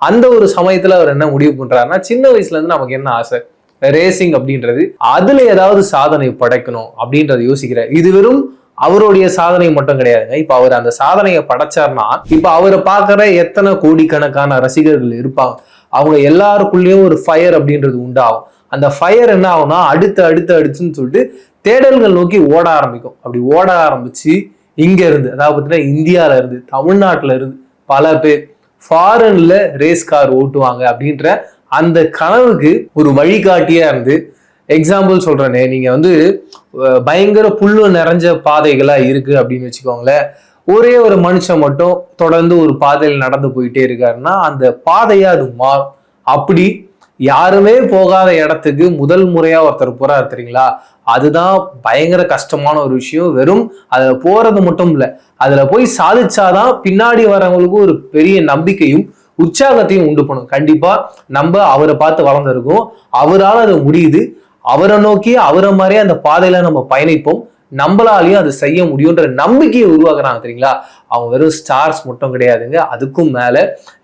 அந்த ஒரு சமயத்துல அவர் என்ன முடிவு பண்றாருன்னா, சின்ன வயசுல இருந்து நமக்கு என்ன ஆசை, ரேசிங் அப்படின்றது, அதுல ஏதாவது சாதனை படைக்கணும் அப்படின்றத யோசிக்கிறார். இது வெறும் அவருடைய சாதனை மட்டும் கிடையாதுங்க. இப்ப அவர் அந்த சாதனையை படைச்சார்னா, இப்ப அவரை பார்க்கிற எத்தனை கோடிக்கணக்கான ரசிகர்கள் இருப்பாங்க, அவங்க எல்லாருக்குள்ளேயும் ஒரு ஃபயர் அப்படின்றது உண்டாகும். அந்த ஃபயர் என்ன ஆகும்னா அடுத்துன்னு சொல்லிட்டு தேடல்கள் நோக்கி ஓட ஆரம்பிக்கும். அப்படி ஓட ஆரம்பிச்சு இங்க இருந்து, அதாவது பார்த்தீங்கன்னா இந்தியால இருந்து, தமிழ்நாட்டுல இருந்து பல பேர் ஃபாரின்ல ரேஸ் கார் ஓட்டுவாங்க அப்படின்ற அந்த கனவுக்கு ஒரு வழிகாட்டியா இருந்து, எக்ஸாம்பிள் சொல்றேனே, நீங்க வந்து பயங்கர புல்லு நிறைஞ்ச பாதைகளா இருக்கு அப்படின்னு வச்சுக்கோங்களேன். ஒரே ஒரு மனுஷன் மட்டும் தொடர்ந்து ஒரு பாதையில் நடந்து போயிட்டே இருக்காருன்னா அந்த பாதையா அது மாறும். அப்படி யாருமே போகாத இடத்துக்கு முதல் முறையா ஒருத்தர் போறாரு தெரியுங்களா, அதுதான் பயங்கர கஷ்டமான ஒரு விஷயம். வெறும் அதுல போறது மட்டும் இல்ல, அதுல போய் சாதிச்சாதான் பின்னாடி வரவங்களுக்கு ஒரு பெரிய நம்பிக்கையும் உற்சாகத்தையும் உண்டு பண்ணும். கண்டிப்பா நம்ம அவரை பார்த்து வளர்ந்துருக்கோம், அவரால் அது முடியுது, அவரை நோக்கி அவரை மாதிரியே அந்த பாதையில நம்ம பயணிப்போம், நம்மளாலையும் அதை செய்ய முடியும்ன்ற நம்பிக்கையை உருவாக்குறாங்க தெரியுங்களா. அவங்க வெறும் ஸ்டார்ஸ் மட்டும் கிடையாதுங்க, அதுக்கும் மேல